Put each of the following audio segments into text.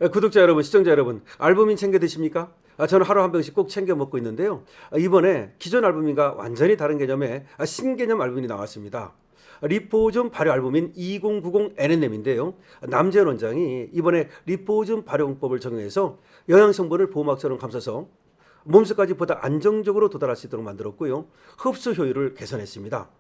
구독자 여러분, 시청자 여러분, 알부민 챙겨 드십니까? 저는 하루 한 병씩 꼭 챙겨 먹고 있는데요. 이번에 기존 알부민과 완전히 다른 개념의 신개념 알부민이 나왔습니다. 리포즘 발효 알부민 2090 NNM인데요. 남재현 원장이 이번에 리포즘 발효법을 적용해서 영양 성분을 보호막처럼 감싸서 몸속까지 보다 안정적으로 도달할 수 있도록 만들었고요. 흡수 효율을 개선했습니다.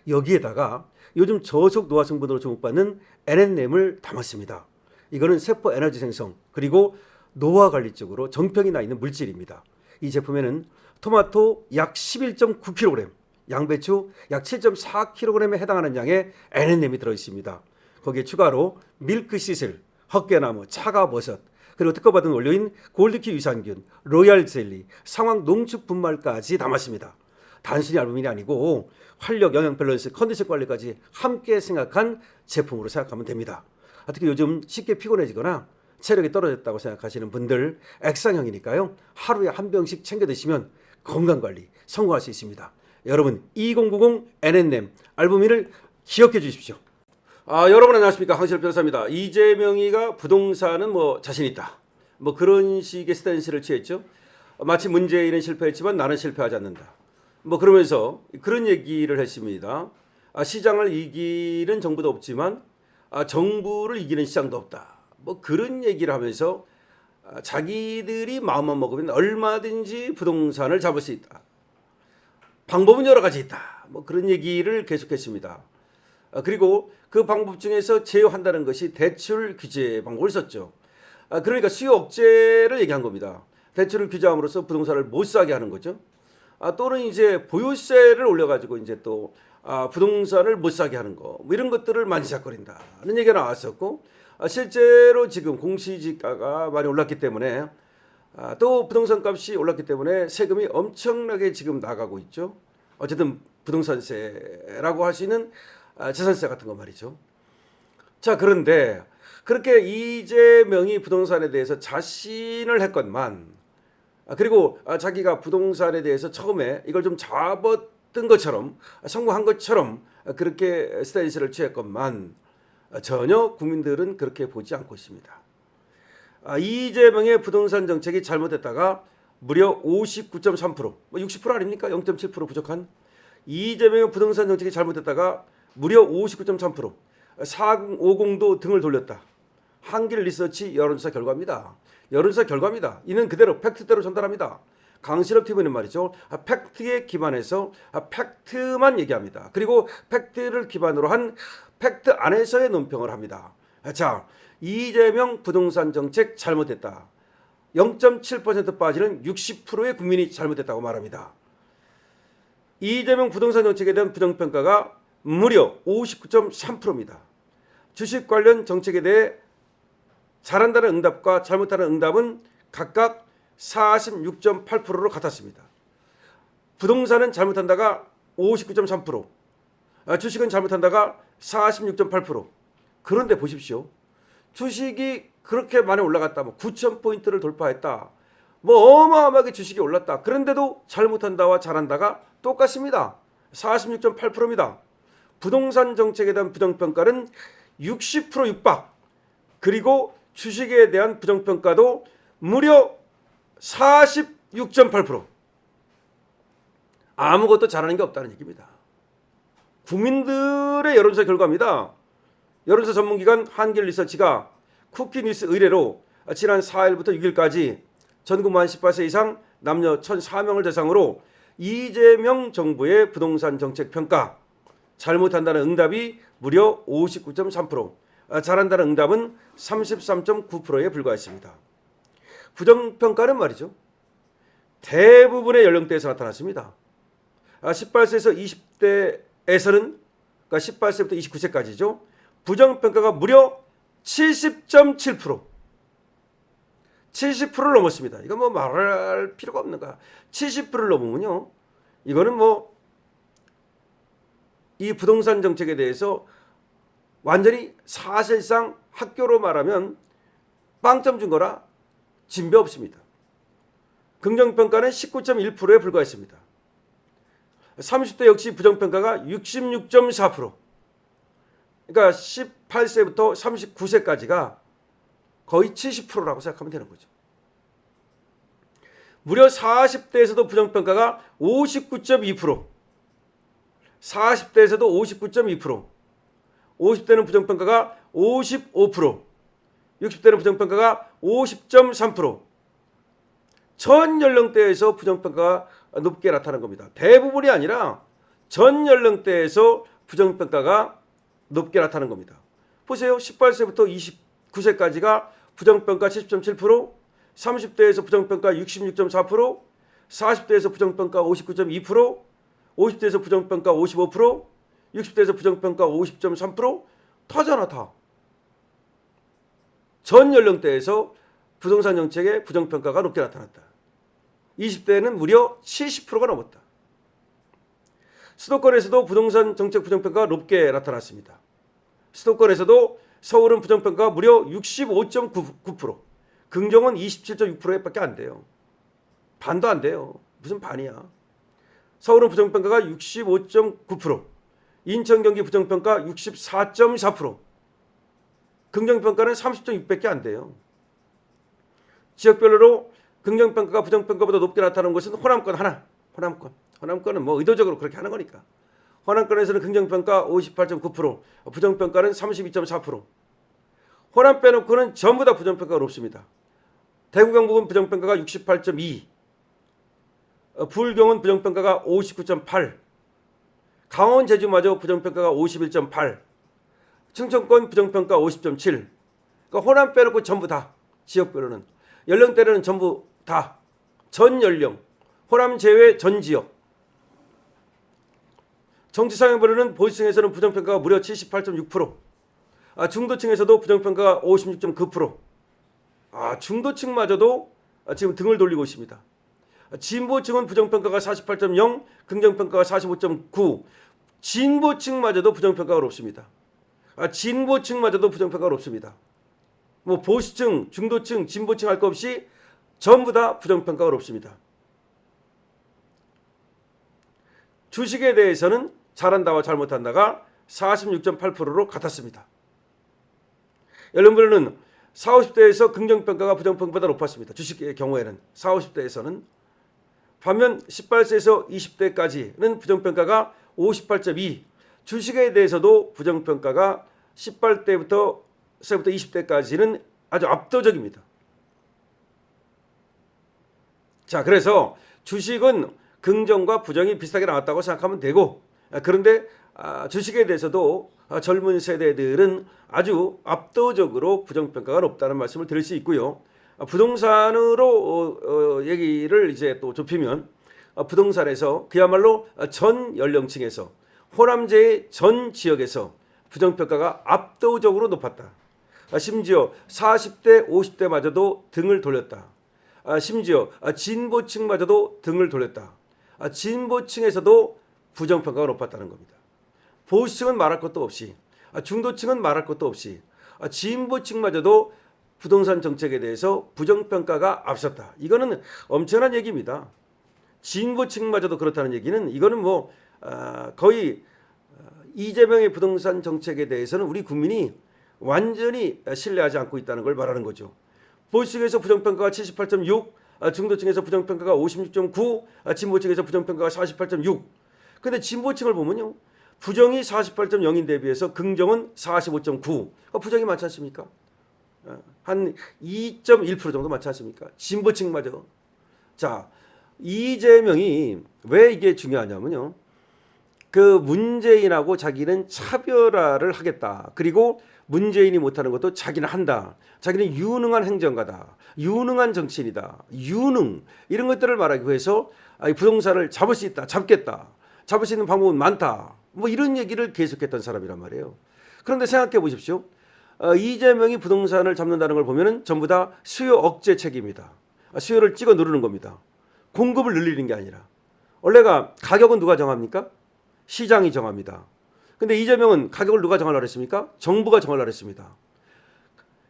여기에다가 요즘 저속 노화 성분으로 주목받는 NNM을 담았습니다. 이거는 세포 에너지 생성 그리고 노화 관리 쪽으로 정평이 나 있는 물질입니다. 이 제품에는 토마토 약 11.9kg, 양배추 약 7.4kg에 해당하는 양의 NNM이 들어있습니다. 거기에 추가로 밀크 시슬, 헛개나무, 차가버섯, 그리고 특허받은 원료인 골드키 유산균, 로얄 젤리, 상황 농축 분말까지 담았습니다. 단순히 알부민이 아니고 활력, 영양 밸런스, 컨디션 관리까지 함께 생각한 제품으로 생각하면 됩니다. 특히 요즘 쉽게 피곤해지거나 체력이 떨어졌다고 생각하시는 분들 액상형이니까요. 하루에 한 병씩 챙겨 드시면 건강관리 성공할 수 있습니다. 여러분 2090 NNM 알부민을 기억해 주십시오. 여러분 안녕하십니까, 황실 변호사입니다. 이재명이가 부동산은 자신 있다, 그런 식의 스탠스를 취했죠. 마치 문재인은 실패했지만 나는 실패하지 않는다. 그러면서 그런 얘기를 했습니다. 시장을 이기는 정부도 없지만 정부를 이기는 시장도 없다. 그런 얘기를 하면서 자기들이 마음만 먹으면 얼마든지 부동산을 잡을 수 있다. 방법은 여러 가지 있다. 그런 얘기를 계속했습니다. 그리고 그 방법 중에서 제휴한다는 것이 대출 규제 방법을 썼죠. 그러니까 수요 억제를 얘기한 겁니다. 대출을 규제함으로써 부동산을 못 사게 하는 거죠. 또는 이제 보유세를 올려가지고 이제 또 부동산을 못 사게 하는 거, 이런 것들을 만지작거린다는 얘기가 나왔었고, 실제로 지금 공시지가가 많이 올랐기 때문에 또 부동산 값이 올랐기 때문에 세금이 엄청나게 지금 나가고 있죠. 어쨌든 부동산세라고 할 수 있는 재산세 같은 거 말이죠. 자, 그런데 그렇게 이재명이 부동산에 대해서 자신을 했건만, 그리고 자기가 부동산에 대해서 처음에 이걸 좀 잡았던 것처럼, 성공한 것처럼 그렇게 스탠스를 취했건만 전혀 국민들은 그렇게 보지 않고 있습니다. 이재명의 부동산 정책이 잘못됐다가 무려 59.3%, 60% 아닙니까? 0.7% 부족한 이재명의 부동산 정책이 잘못됐다가 무려 59.3%, 4050도 등을 돌렸다. 한길 리서치 여론조사 결과입니다. 여론조사 결과입니다. 이는 그대로 팩트대로 전달합니다. 강신업 TV는 말이죠, 팩트에 기반해서 팩트만 얘기합니다. 그리고 팩트를 기반으로 한 팩트 안에서의 논평을 합니다. 자, 이재명 부동산 정책 잘못됐다. 0.7% 빠지는 60%의 국민이 잘못됐다고 말합니다. 이재명 부동산 정책에 대한 부정평가가 무려 59.3%입니다. 주식 관련 정책에 대해 잘한다는 응답과 잘못하는 응답은 각각 46.8%로 같았습니다. 부동산은 잘못한다가 59.3%, 주식은 잘못한다가 46.8%. 그런데 보십시오. 주식이 그렇게 많이 올라갔다, 9,000포인트를 돌파했다, 어마어마하게 주식이 올랐다. 그런데도 잘못한다와 잘한다가 똑같습니다. 46.8%입니다. 부동산 정책에 대한 부정평가는 60% 육박, 그리고 주식에 대한 부정평가도 무려 46.8%. 아무것도 잘하는 게 없다는 얘기입니다. 국민들의 여론조사 결과입니다. 여론조사 전문기관 한길리서치가 쿠키뉴스 의뢰로 지난 4일부터 6일까지 전국 만 18세 이상 남녀 1,004명을 대상으로 이재명 정부의 부동산 정책 평가, 잘못한다는 응답이 무려 59.3%, 잘한다는 응답은 33.9%에 불과했습니다. 부정평가는 말이죠, 대부분의 연령대에서 나타났습니다. 18세에서 20대에서는, 그러니까 18세부터 29세까지죠. 부정평가가 무려 70.7%, 70%를 넘었습니다. 이거 말할 필요가 없는가. 70%를 넘으면요, 이거는 이 부동산 정책에 대해서 완전히 사실상 학교로 말하면 빵점 준 거라 진배 없습니다. 긍정평가는 19.1%에 불과했습니다. 30대 역시 부정평가가 66.4%. 그러니까 18세부터 39세까지가 거의 70%라고 생각하면 되는 거죠. 무려 40대에서도 부정평가가 59.2%, 40대에서도 59.2%, 50대는 부정평가가 55%, 60대는 부정평가가 50.3%, 전 연령대에서 부정평가가 높게 나타난 겁니다. 대부분이 아니라 전 연령대에서 부정평가가 높게 나타난 겁니다. 보세요. 18세부터 29세까지가 부정평가 70.7%, 30대에서 부정평가 66.4%, 40대에서 부정평가 59.2%, 50대에서 부정평가 55%, 60대에서 부정평가 50.3%, 다잖아 다. 전 연령대에서 부동산 정책의 부정평가가 높게 나타났다. 20대는 무려 70%가 넘었다. 수도권에서도 부동산 정책 부정평가가 높게 나타났습니다. 수도권에서도 서울은 부정평가가 무려 65.9%, 긍정은 27.6%밖에 안 돼요. 반도 안 돼요. 무슨 반이야. 서울은 부정평가가 65.9%, 인천 경기 부정평가 64.4%, 긍정평가는 30.6밖에 안 돼요. 지역별로 긍정평가가 부정평가보다 높게 나타나는 것은 호남권 하나. 호남권은 뭐 의도적으로 그렇게 하는 거니까. 호남권에서는 긍정평가 58.9%, 부정평가는 32.4%. 호남 빼놓고는 전부 다 부정평가가 높습니다. 대구 경북은 부정평가가 68.2%, 부울경은 부정평가가 59.8%, 강원 제주마저 부정평가가 51.8%, 충청권 부정평가 50.7%. 그러니까 호남 빼놓고 전부 다 지역별로는, 연령대로는 전부 다 전 연령, 호남 제외 전 지역. 정치상향별로는 보수층에서는 부정평가가 무려 78.6%, 중도층에서도 부정평가가 56.9%, 중도층마저도 지금 등을 돌리고 있습니다. 진보층은 부정평가가 48.0%, 긍정평가가 45.9%, 진보층마저도 부정평가가 높습니다. 진보층마저도 부정평가가 높습니다. 뭐 보수층, 중도층, 진보층 할 것 없이 전부 다 부정평가가 높습니다. 주식에 대해서는 잘한다와 잘못한다가 46.8%로 같았습니다. 연령별로는 40, 50대에서 긍정평가가 부정평가보다 높았습니다. 주식의 경우에는 40, 50대에서는. 반면 18세에서 20대까지는 부정평가가 58.2%, 주식에 대해서도 부정평가가 18대부터 20대까지는 아주 압도적입니다. 자, 그래서 주식은 긍정과 부정이 비슷하게 나왔다고 생각하면 되고, 그런데 주식에 대해서도 젊은 세대들은 아주 압도적으로 부정평가가 높다는 말씀을 드릴 수 있고요. 부동산으로 얘기를 이제 또 좁히면, 부동산에서 그야말로 전 연령층에서, 호남제의 전 지역에서 부정평가가 압도적으로 높았다. 심지어 40대, 50대마저도 등을 돌렸다. 심지어 진보층마저도 등을 돌렸다. 진보층에서도 부정평가가 높았다는 겁니다. 보수층은 말할 것도 없이, 중도층은 말할 것도 없이, 진보층마저도 부동산 정책에 대해서 부정평가가 앞섰다. 이거는 엄청난 얘기입니다. 진보층마저도 그렇다는 얘기는, 이거는 뭐 거의 이재명의 부동산 정책에 대해서는 우리 국민이 완전히 신뢰하지 않고 있다는 걸 말하는 거죠. 보수층에서 부정평가가 78.6%, 중도층에서 부정평가가 56.9%, 진보층에서 부정평가가 48.6%. 근데 진보층을 보면요, 부정이 48.0인데 비해서 긍정은 45.9%. 부정이 많지 않습니까? 한 2.1% 정도 많지 않습니까? 진보층마저. 자, 이재명이 왜 이게 중요하냐면요, 그 문재인하고 자기는 차별화를 하겠다. 그리고 문재인이 못하는 것도 자기는 한다. 자기는 유능한 행정가다. 유능한 정치인이다. 유능. 이런 것들을 말하기 위해서 부동산을 잡을 수 있다. 잡겠다. 잡을 수 있는 방법은 많다. 뭐 이런 얘기를 계속했던 사람이란 말이에요. 그런데 생각해 보십시오. 이재명이 부동산을 잡는다는 걸 보면은 전부 다 수요 억제책입니다. 수요를 찍어 누르는 겁니다. 공급을 늘리는 게 아니라. 원래가 가격은 누가 정합니까? 시장이 정합니다. 근데 이재명은 가격을 누가 정하려고 했습니까? 정부가 정하려고 했습니다.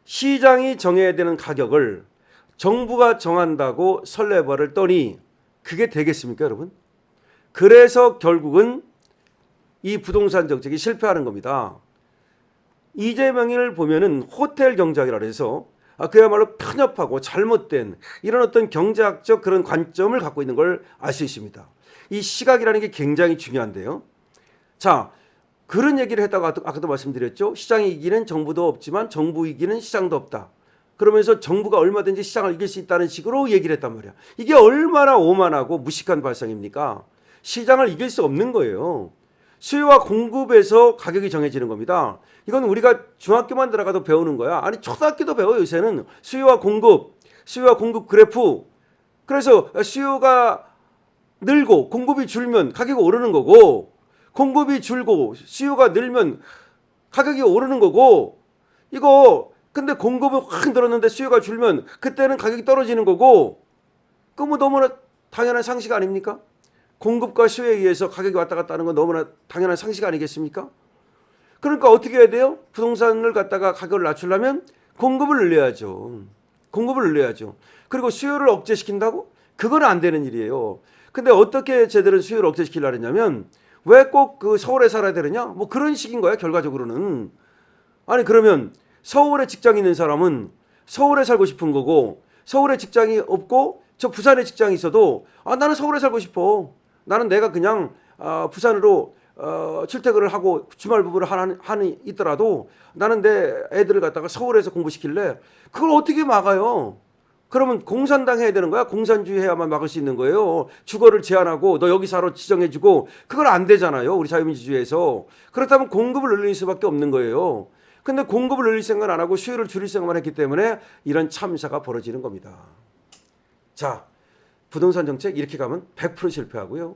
시장이 정해야 되는 가격을 정부가 정한다고 설레발을 떠니 그게 되겠습니까, 여러분? 그래서 결국은 이 부동산 정책이 실패하는 겁니다. 이재명을 보면은 호텔 경제학이라 해서 그야말로 편협하고 잘못된 이런 어떤 경제학적 그런 관점을 갖고 있는 걸 알 수 있습니다. 이 시각이라는 게 굉장히 중요한데요. 자, 그런 얘기를 했다가 아까도 말씀드렸죠. 시장이 이기는 정부도 없지만 정부 이기는 시장도 없다. 그러면서 정부가 얼마든지 시장을 이길 수 있다는 식으로 얘기를 했단 말이야. 이게 얼마나 오만하고 무식한 발상입니까? 시장을 이길 수 없는 거예요. 수요와 공급에서 가격이 정해지는 겁니다. 이건 우리가 중학교만 들어가도 배우는 거야. 아니 초등학교도 배워요. 요새는 수요와 공급 그래프. 그래서 수요가 늘고 공급이 줄면 가격이 오르는 거고, 공급이 줄고 수요가 늘면 가격이 오르는 거고, 이거 근데 공급은 확 늘었는데 수요가 줄면 그때는 가격이 떨어지는 거고, 그 뭐 너무나 당연한 상식 아닙니까? 공급과 수요에 의해서 가격이 왔다 갔다 하는 건 너무나 당연한 상식 아니겠습니까? 그러니까 어떻게 해야 돼요? 부동산을 갖다가 가격을 낮추려면 공급을 늘려야죠. 공급을 늘려야죠. 그리고 수요를 억제시킨다고? 그건 안 되는 일이에요. 근데 어떻게 제대로 수요를 억제시키려고 했냐면, 왜 꼭 그 서울에 살아야 되느냐? 뭐 그런 식인 거야, 결과적으로는. 아니 그러면 서울에 직장이 있는 사람은 서울에 살고 싶은 거고, 서울에 직장이 없고 저 부산에 직장이 있어도 나는 서울에 살고 싶어. 나는 내가 그냥 부산으로 출퇴근을 하고 주말 부부를 하니 있더라도 나는 내 애들을 갖다가 서울에서 공부시킬래. 그걸 어떻게 막아요? 그러면 공산당 해야 되는 거야? 공산주의 해야만 막을 수 있는 거예요. 주거를 제한하고 너 여기 살아 지정해주고, 그건 안 되잖아요. 우리 자유민주주의에서. 그렇다면 공급을 늘릴 수밖에 없는 거예요. 근데 공급을 늘릴 생각은 안 하고 수요를 줄일 생각만 했기 때문에 이런 참사가 벌어지는 겁니다. 자, 부동산 정책 이렇게 가면 100% 실패하고요.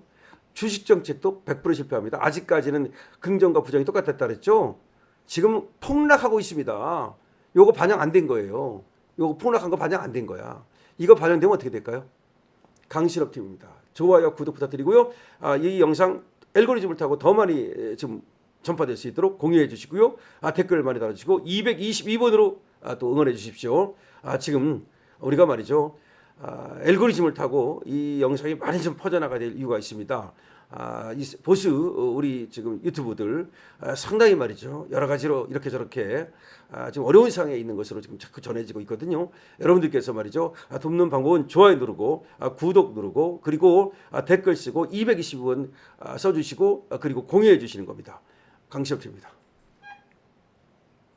주식 정책도 100% 실패합니다. 아직까지는 긍정과 부정이 똑같았다 그랬죠. 지금 폭락하고 있습니다. 요거 반영 안 된 거예요. 요거 폭락한 거 반영 안 된 거야. 이거 반영되면 어떻게 될까요? 강신업 팀입니다. 좋아요, 구독 부탁드리고요. 이 영상 알고리즘을 타고 더 많이 좀 전파될 수 있도록 공유해 주시고요. 댓글 많이 달아주시고 222번으로 또 응원해 주십시오. 지금 우리가 말이죠. 알고리즘을 타고 이 영상이 많이 좀 퍼져나가야 될 이유가 있습니다. 이 보수 우리 지금 유튜브들 상당히 말이죠. 여러 가지로 이렇게 저렇게 지금 어려운 상황에 있는 것으로 지금 자꾸 전해지고 있거든요. 여러분들께서 말이죠. 돕는 방법은 좋아요 누르고 구독 누르고, 그리고 댓글 쓰고 220원 써주시고, 그리고 공유해 주시는 겁니다. 강시엽입니다.